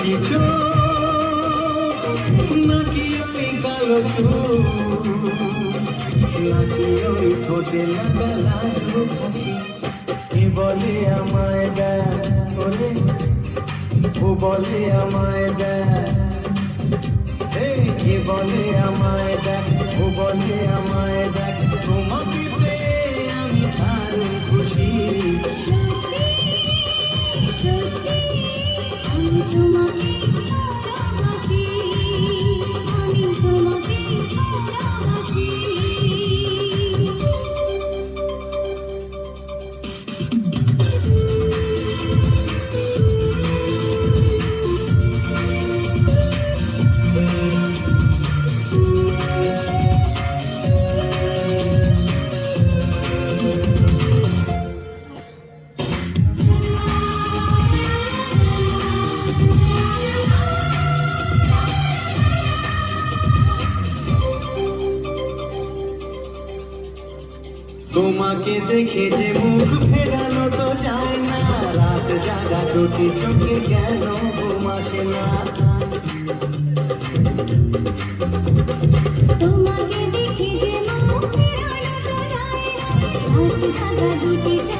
দুটি চোখ নাকি ওই কালো চোখ নাকি ওই ঠোঁটে লাগা লাগলো হাসি কে বলে আমায় দেখ ওরে ও বলে আমায় দেখ কে বলে আমায় দেখ ও বলে আমায় দেখ তোমাকে পেয়ে আমি দারুণ খুশি আমি তোমাকে ভালোবাসি আমি তোমাকে ভালোবাসি তোমাকে দেখে যে মুখ ফেরানো তো যায় না রাত জাগা দুটি চোখে কেন ঘুম আসে না তোমাকে দেখে যে মুখ ফেরানো তো যায় না রাত জাগা দুটি